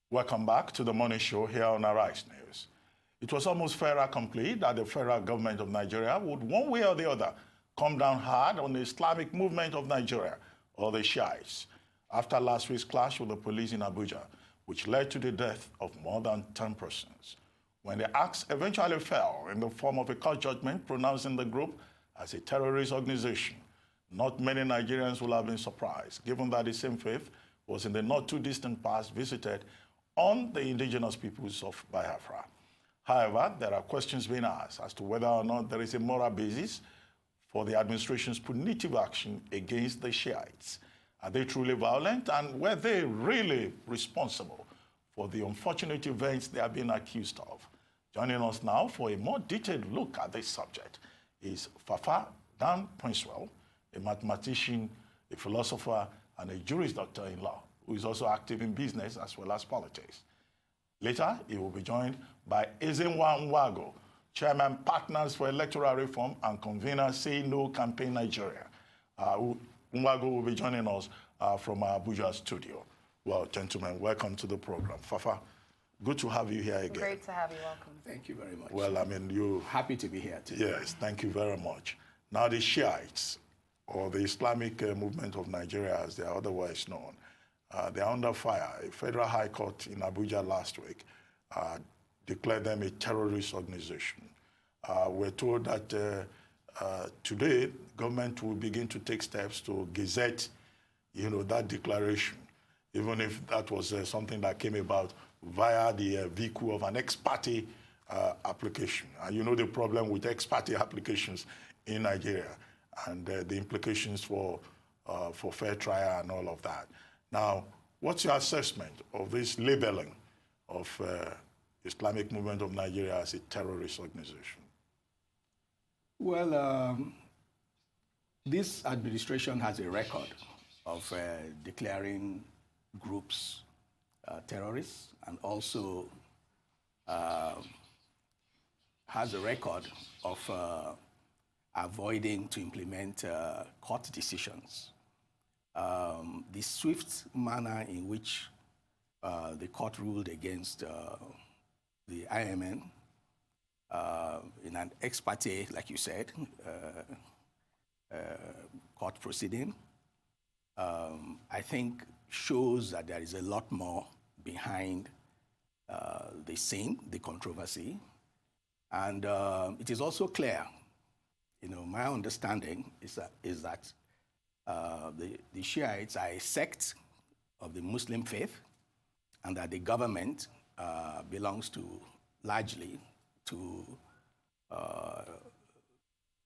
Welcome back to the morning show here on Arise News. It was almost fait accompli that the federal government of Nigeria would, one way or the other, come down hard on the Islamic movement of Nigeria, or the Shiites, after last week's clash with the police in Abuja, which led to the death of more than 10 persons. When the axe eventually fell in the form of a court judgment pronouncing the group as a terrorist organization, not many Nigerians will have been surprised, given that the same faith was in the not-too-distant past visited on the indigenous peoples of Biafra. However, there are questions being asked as to whether or not there is a moral basis for the administration's punitive action against the Shiites. Are they truly violent, and were they really responsible for the unfortunate events they are being accused of? Joining us now for a more detailed look at this subject is Fafaa Dan-Princewill, a mathematician, a philosopher, and a Juris Doctor-in-law, who is also active in business as well as politics. Later, he will be joined by Ezenwa Nwago, Chairman Partners for Electoral Reform and convener Say No Campaign Nigeria. Nwago will be joining us from our Abuja studio. Well, gentlemen, welcome to the program. Fafaa, good to have you here again. Great to have you. Welcome. Thank you very much. Well, I mean, you... Happy to be here today. Yes, thank you very much. Now, the Shiites, or the Islamic movement of Nigeria, as they are otherwise known, they are under fire. A federal high court in Abuja last week declared them a terrorist organization. We're told that today, government will begin to take steps to gazette, that declaration, even if that was something that came about via the vehicle of an ex parte application. And you know the problem with ex parte applications in Nigeria, and the implications for fair trial and all of that. Now, what's your assessment of this labeling of Islamic Movement of Nigeria as a terrorist organization? Well, this administration has a record of declaring groups terrorists, and also has a record of avoiding to implement court decisions. The swift manner in which the court ruled against the IMN in an ex parte, like you said, court proceeding, I think shows that there is a lot more behind the scene, the controversy. And it is also clear, my understanding is that the Shiites are a sect of the Muslim faith, and that the government belongs largely to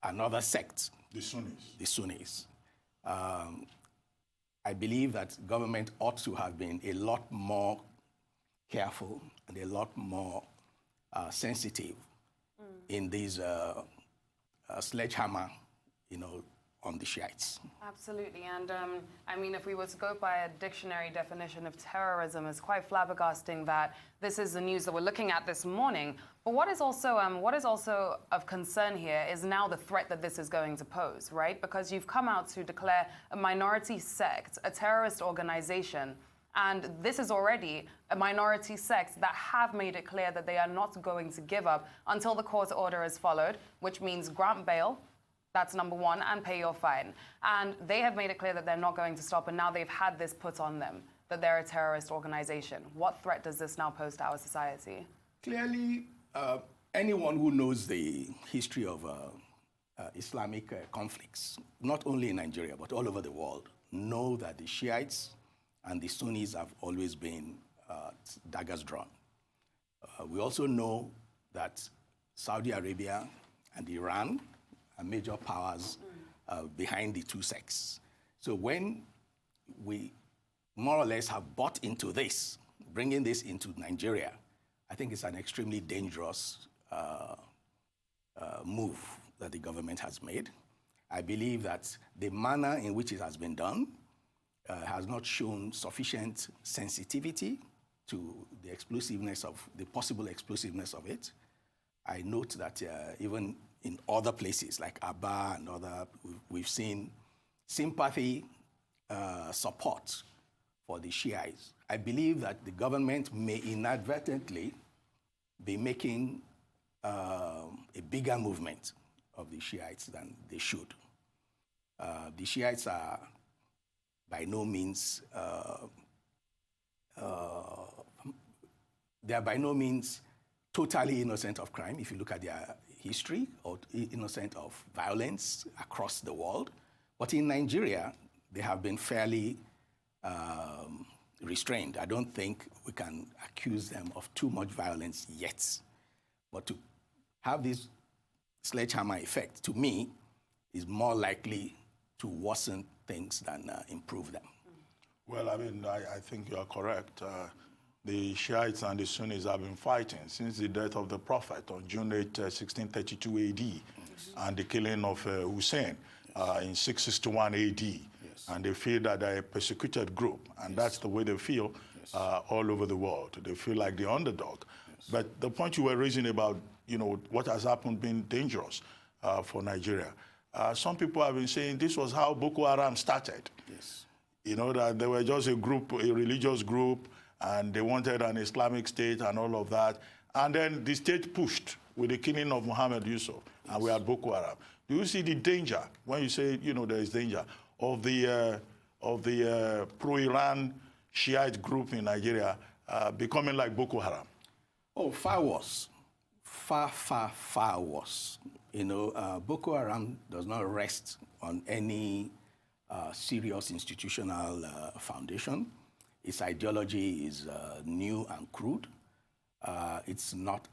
another sect. The Sunnis. The Sunnis. I believe that government ought to have been a lot more careful and a lot more sensitive in these sledgehammer, on the Shiites. Absolutely, and I mean, if we were to go by a dictionary definition of terrorism, it's quite flabbergasting that this is the news that we're looking at this morning. But what is also of concern here is now the threat that this is going to pose, right? Because you've come out to declare a minority sect a terrorist organization, and this is already a minority sect that have made it clear that they are not going to give up until the court order is followed, which means grant bail. That's number one, and pay your fine. And they have made it clear that they're not going to stop, and now they've had this put on them, that they're a terrorist organization. What threat does this now pose to our society? Clearly, anyone who knows the history of Islamic conflicts, not only in Nigeria, but all over the world, know that the Shiites and the Sunnis have always been daggers drawn. We also know that Saudi Arabia and Iran are major powers behind the two sects. So when we more or less have bought into this, bringing this into Nigeria, I think it's an extremely dangerous move that the government has made. I believe that the manner in which it has been done has not shown sufficient sensitivity to the explosiveness of, the possible explosiveness of it. I note that even in other places like Aba and other, we've seen sympathy, support for the Shiites. I believe that the government may inadvertently be making a bigger movement of the Shiites than they should. The Shiites are by no means they are by no means totally innocent of crime if you look at their history, or innocent of violence across the world. But in Nigeria, they have been fairly restrained. I don't think we can accuse them of too much violence yet. But to have this sledgehammer effect, to me, is more likely to worsen things than improve them. Well, I mean, I think you are correct. The Shiites and the Sunnis have been fighting since the death of the Prophet on June 8, 1632 AD, and the killing of Hussein in 661 AD. And they feel that they're a persecuted group, and that's the way they feel all over the world. They feel like the underdog. But the point you were raising about, what has happened being dangerous for Nigeria, some people have been saying this was how Boko Haram started. That they were just a group, a religious group, and they wanted an Islamic state and all of that. And then the state pushed with the killing of Muhammad Yusuf, and we had Boko Haram. Do you see the danger when you say, there is danger of the pro-Iran Shiite group in Nigeria becoming like Boko Haram? Oh, far worse. Far worse. Boko Haram does not rest on any serious institutional foundation. Its ideology is new and crude. It's not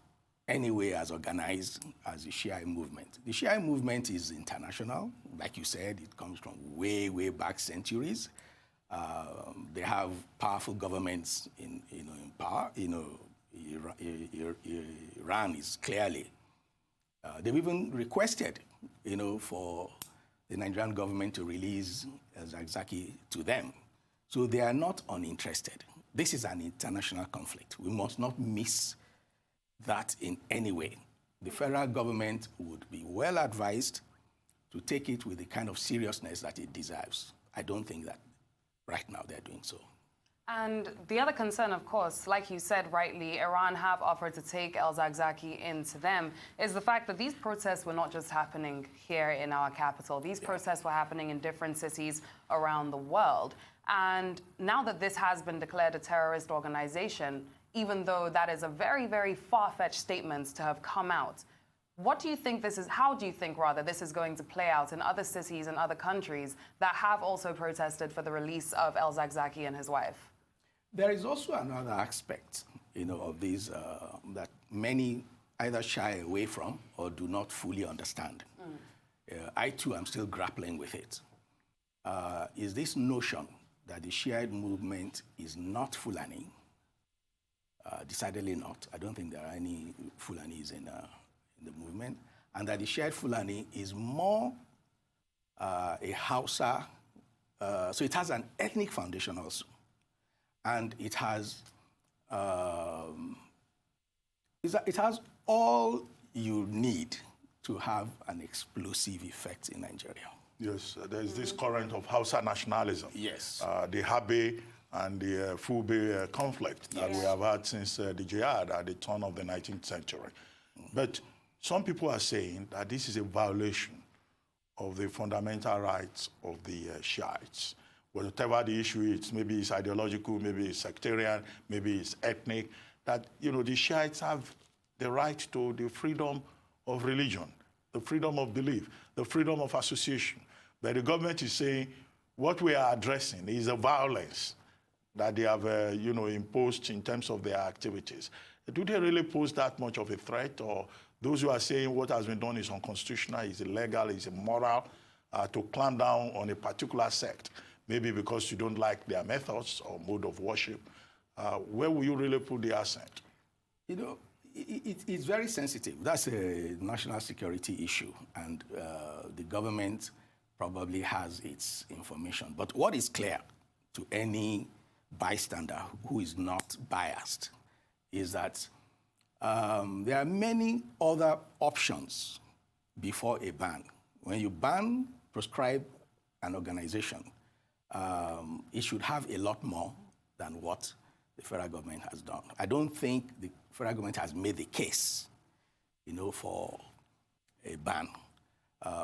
anyway as organized as the Shia movement. The Shia movement is international. Like you said, it comes from way, way back centuries. They have powerful governments in power. Iran is clearly. They've even requested, for the Nigerian government to release Zakzaki to them. So they are not uninterested. This is an international conflict. We must not miss that in any way. The federal government would be well advised to take it with the kind of seriousness that it deserves. I don't think that right now they're doing so. And the other concern, of course, like you said rightly, Iran have offered to take Zakzaki into them, is the fact that these protests were not just happening here in our capital. These protests were happening in different cities around the world. And now that this has been declared a terrorist organization, even though that is a very, very far-fetched statement to have come out, what do you think how do you think, rather, this is going to play out in other cities and other countries that have also protested for the release of Zakzaki and his wife? There is also another aspect, of these that many either shy away from or do not fully understand. I, too, am still grappling with it. Is this notion that the Shiite movement is not Fulani? Decidedly not. I don't think there are any Fulanis in the movement. And that the Shiite Fulani is more a Hausa, so it has an ethnic foundation also. And it has all you need to have an explosive effect in Nigeria. Yes, there's this current of Hausa nationalism. Yes. The Habe and the Fulbe conflict that we have had since the jihad at the turn of the 19th century. But some people are saying that this is a violation of the fundamental rights of the Shiites. Whatever the issue is, maybe it's ideological, maybe it's sectarian, maybe it's ethnic, that, the Shiites have the right to the freedom of religion, the freedom of belief, the freedom of association. But the government is saying what we are addressing is the violence that they have, imposed in terms of their activities. Do they really pose that much of a threat? Or those who are saying what has been done is unconstitutional, is illegal, is immoral, to clamp down on a particular sect, maybe because you don't like their methods or mode of worship, where will you really put the accent? It's very sensitive. That's a national security issue, and the government probably has its information. But what is clear to any bystander who is not biased is that there are many other options before a ban. When you proscribe an organization, it should have a lot more than what the federal government has done. I don't think the federal government has made the case, for a ban.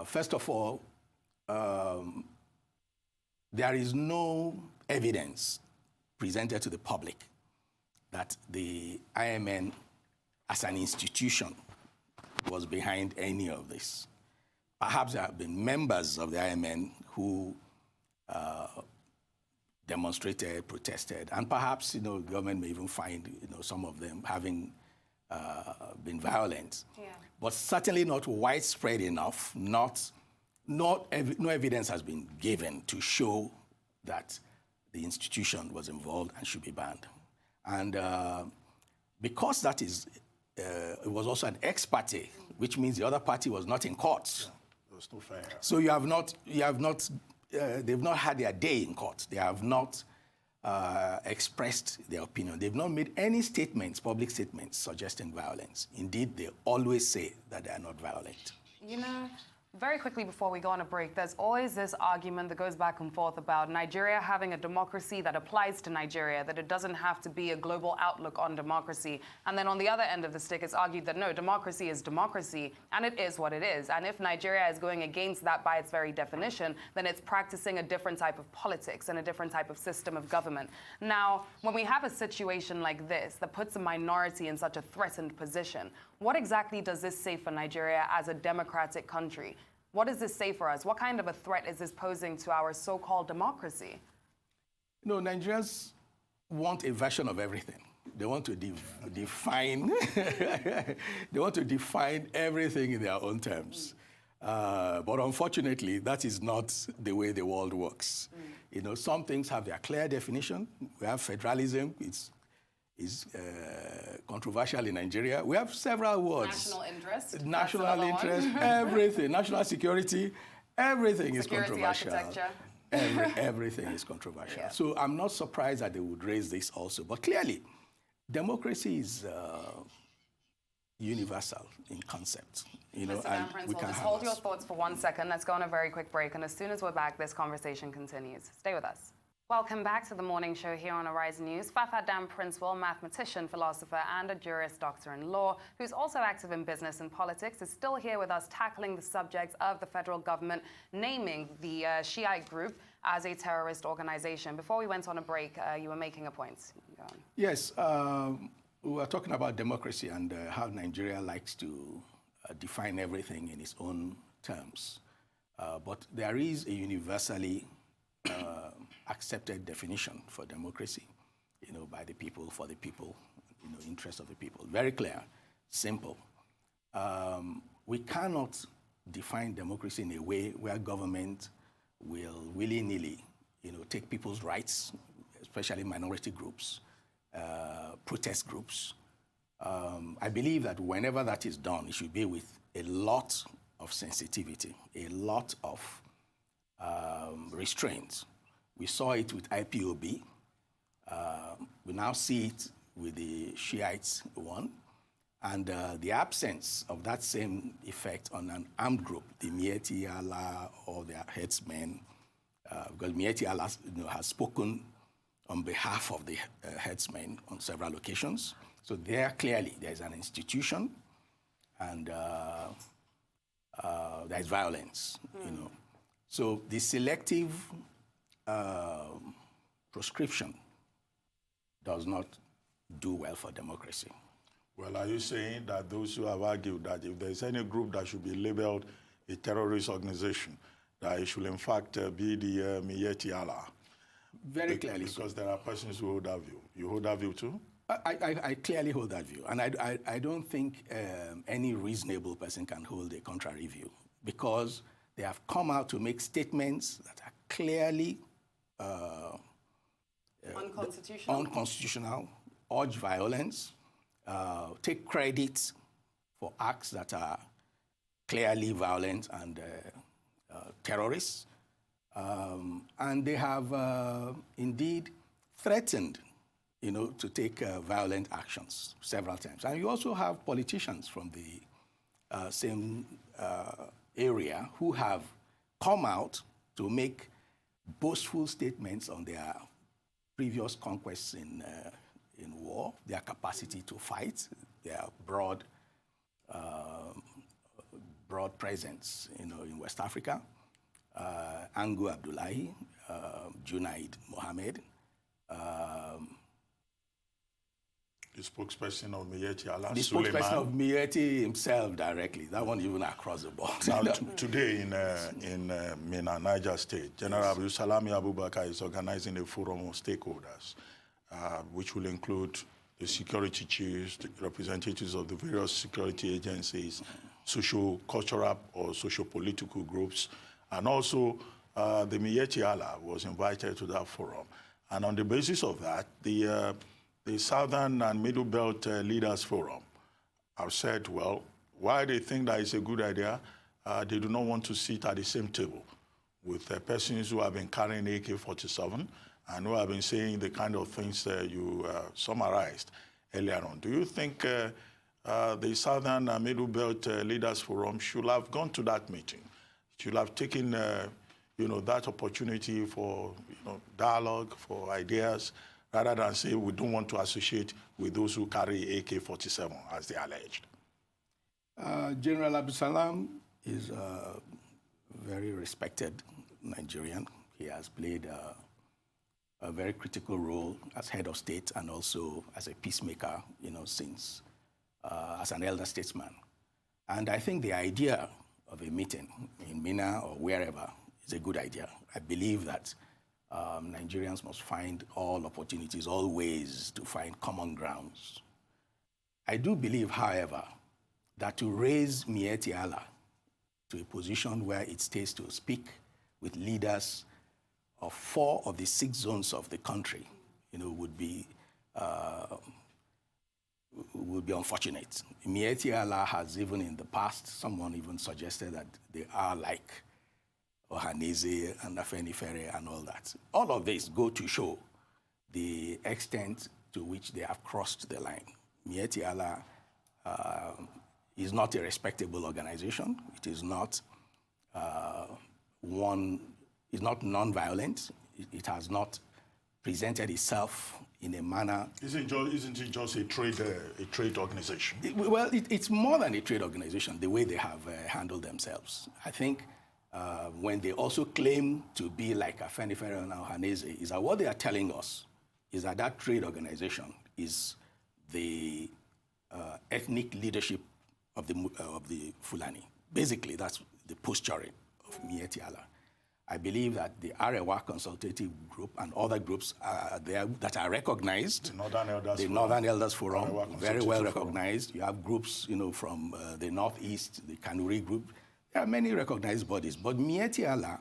First of all, there is no evidence presented to the public that the IMN as an institution was behind any of this. Perhaps there have been members of the IMN who demonstrated, protested, and perhaps, the government may even find, some of them having been violent. Yeah. But certainly not widespread enough, no evidence has been given to show that the institution was involved and should be banned. And because that is, it was also an ex parte, which means the other party was not in court. It was too fair. So they've not had their day in court. They have not expressed their opinion. They've not made any statements, public statements, suggesting violence. Indeed, they always say that they are not violent. Very quickly before we go on a break, there's always this argument that goes back and forth about Nigeria having a democracy that applies to Nigeria, that it doesn't have to be a global outlook on democracy. And then on the other end of the stick, it's argued that no, democracy is democracy, and it is what it is. And if Nigeria is going against that by its very definition, then it's practicing a different type of politics and a different type of system of government. Now, when we have a situation like this that puts a minority in such a threatened position, what exactly does this say for Nigeria as a democratic country? What does this say for us? What kind of a threat is this posing to our so-called democracy? Nigerians want a version of everything. They want to define they want to define everything in their own terms. But unfortunately, that is not the way the world works. Some things have their clear definition. We have federalism. It's controversial in Nigeria. We have several words. National interest. Everything. National security. Everything is controversial. Architecture. Everything is controversial. Yeah. So I'm not surprised that they would raise this also. But clearly, democracy is universal in concept. Mr. Dan-Princewill, just hold your thoughts for 1 second. Let's go on a very quick break. And as soon as we're back, this conversation continues. Stay with us. Welcome back to the morning show here on Arise News. Fafaa Dan-Princewill, mathematician, philosopher, and a Juris Doctor in law, who's also active in business and politics, is still here with us tackling the subjects of the federal government naming the Shiite group as a terrorist organization. Before we went on a break, you were making a point. Go on. Yes, we were talking about democracy and how Nigeria likes to define everything in its own terms. But there is a universally accepted definition for democracy, by the people, for the people, interest of the people. Very clear, simple. We cannot define democracy in a way where government will willy-nilly, take people's rights, especially minority groups, protest groups. I believe that whenever that is done, it should be with a lot of sensitivity, a lot of restraint. We saw it with IPOB. We now see it with the Shiites one. And the absence of that same effect on an armed group, the Miyetti Allah or their headsmen, because Miyetti Allah has spoken on behalf of the headsmen on several occasions. So there clearly there's an institution and there's violence, So the selective proscription does not do well for democracy. Well, are you saying that those who have argued that if there's any group that should be labeled a terrorist organization, that it should in fact be the Miyetti Allah? Very clearly so. Because there are persons who hold that view. You hold that view too? I clearly hold that view. And I don't think any reasonable person can hold a contrary view, because they have come out to make statements that are clearly unconstitutional, urge violence, take credit for acts that are clearly violent and terrorist. And they have indeed threatened, to take violent actions several times. And you also have politicians from the same area who have come out to make boastful statements on their previous conquests in war, their capacity to fight, their broad presence, in West Africa. Angu Abdullahi, Junaid Mohammed, the spokesperson of Miyetti Allah, the spokesperson of Miyetti himself directly. That one even across the board. Now, today in Mina, Niger State, General Abdul Salami Abubakar is organizing a forum of stakeholders, which will include the security chiefs, the representatives of the various security agencies, socio-cultural or socio-political groups, and also the Miyetti Allah was invited to that forum. And on the basis of that, the Southern and Middle Belt Leaders Forum have said, well, why they think that it's a good idea, they do not want to sit at the same table with persons who have been carrying AK-47 and who have been saying the kind of things you summarized earlier on. Do you think the Southern and Middle Belt Leaders Forum should have gone to that meeting, should have taken that opportunity for dialogue, for ideas, rather than say we don't want to associate with those who carry AK-47, as they alleged? General Abdul Salam is a very respected Nigerian. He has played a very critical role as head of state and also as a peacemaker, since as an elder statesman. And I think the idea of a meeting in Mina or wherever is a good idea. I believe that Nigerians must find all opportunities, all ways to find common grounds. I do believe, however, that to raise Miyetti Allah to a position where it stays to speak with leaders of 4 of the 6 zones of the country, would be unfortunate. Miyetti Allah has even in the past, someone even suggested that they are like Ohaneze and Afenifere and all that. All of this go to show the extent to which they have crossed the line. Miyetti Allah is not a respectable organization. It is not is not non-violent. It has not presented itself in a manner. Isn't it just a trade organization? It's more than a trade organization, the way they have handled themselves. I think when they also claim to be like Afenifere and Ohaneze, is that what they are telling us is that trade organization is the ethnic leadership of the Fulani. Basically, that's the posturing of Miyetti Allah. I believe that the Arewa Consultative Group and other groups there that are recognized. The Northern Elders Forum, very well recognized. You have groups, from the Northeast, the Kanuri group. There are many recognized bodies. But Miyetti Allah,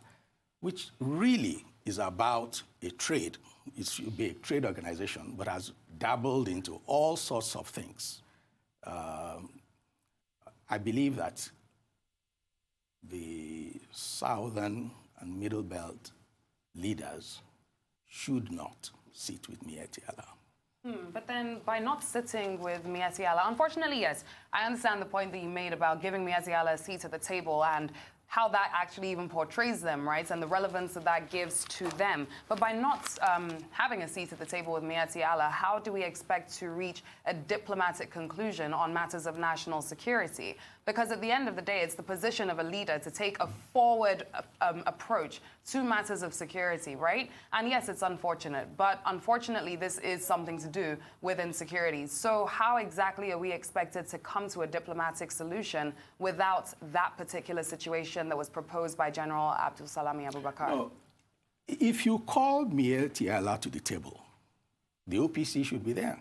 which really is about a trade, it should be a trade organization, but has dabbled into all sorts of things. I believe that the Southern and Middle Belt leaders should not sit with Miyetti Allah. But then by not sitting with Miyetti Allah, unfortunately, yes, I understand the point that you made about giving Miyetti Allah a seat at the table and how that actually even portrays them, right, and the relevance that gives to them. But by not having a seat at the table with Miyetti Allah, how do we expect to reach a diplomatic conclusion on matters of national security? Because at the end of the day, it's the position of a leader to take a forward approach to matters of security, right? And yes, it's unfortunate, but unfortunately, this is something to do with insecurity. So how exactly are we expected to come to a diplomatic solution without that particular situation that was proposed by General Abdul Salami Abubakar? No. If you call Miyetti Allah to the table, the OPC should be there.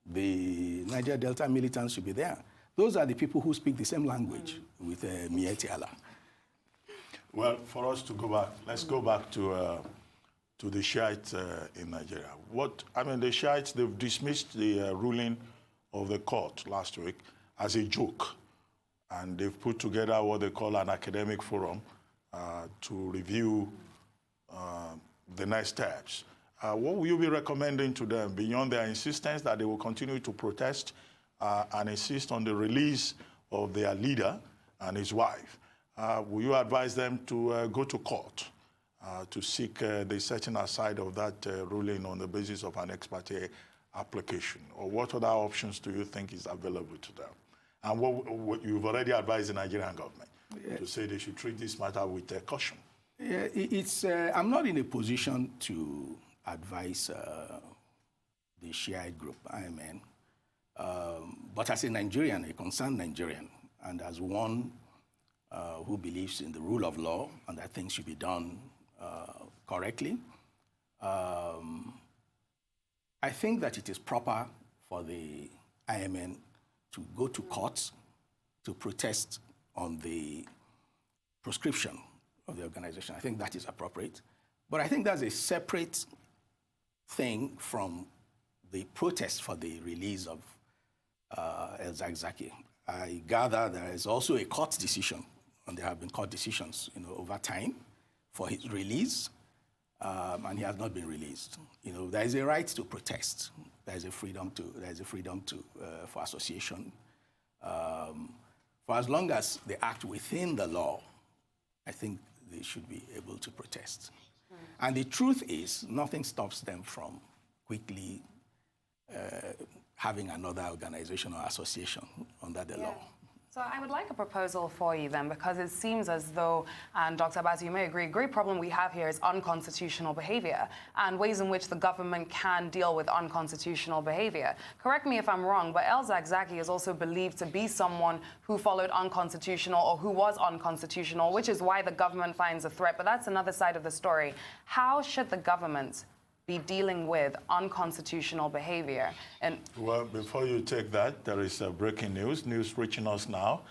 The Niger Delta militants should be there. Those are the people who speak the same language with Miyetti Allah. Well, for us to go back, let's go back to the Shiites in Nigeria. The Shiites, they've dismissed the ruling of the court last week as a joke. And they've put together what they call an academic forum to review the next steps. What will you be recommending to them beyond their insistence that they will continue to protest and insist on the release of their leader and his wife? Will you advise them to go to court to seek the setting aside of that ruling on the basis of an ex parte application? Or what other options do you think is available to them? And what you've already advised the Nigerian government to say they should treat this matter with caution. Yeah, I'm not in a position to advise the Shiite group, IMN, but as a Nigerian, a concerned Nigerian, and as one who believes in the rule of law and that things should be done correctly, I think that it is proper for the IMN to go to courts to protest on the proscription of the organization. I think that is appropriate. But I think that's a separate thing from the protest for the release of El-Zakzaky. I gather there is also a court decision, and there have been court decisions, over time for his release, and he has not been released. There is a right to protest. There is a freedom for association. For as long as they act within the law, I think they should be able to protest. And the truth is, nothing stops them from quickly having another organization or association under the law. So I would like a proposal for you then, because it seems as though, and Dr. Abbas, you may agree, a great problem we have here is unconstitutional behavior and ways in which the government can deal with unconstitutional behavior. Correct me if I'm wrong, but El-Zakzaky is also believed to be someone who followed unconstitutional or who was unconstitutional, which is why the government finds a threat. But that's another side of the story. How should the government be dealing with unconstitutional behavior? And well, before you take that, there is breaking news reaching us now,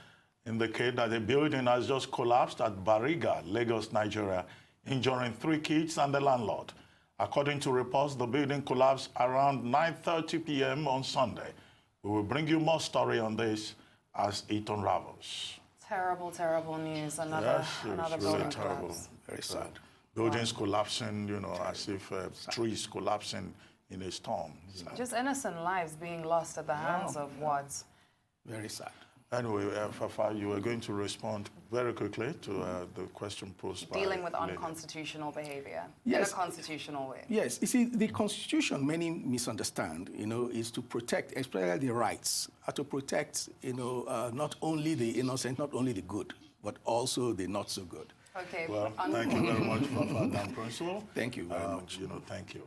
indicate that a building has just collapsed at Bariga, Lagos, Nigeria, injuring 3 kids and the landlord. According to reports, the building collapsed around 9:30 p.m. on Sunday. We will bring you more story on this as it unravels. terrible, terrible news. Another really building terrible. collapse. Very sad. Buildings collapsing, as if trees collapsing in a storm. Just innocent lives being lost at the hands of what? Very sad. Anyway, Fafaa, you were going to respond very quickly to the question posed by Dealing with Lady. unconstitutional behavior Yes. in a constitutional way. Yes, you see, the Constitution, many misunderstand, is to protect, especially the rights, to protect, not only the innocent, not only the good, but also the not so good. Okay. Well, thank you very much, Fafaa Dan-Princewill. Thank you very much. Thank you.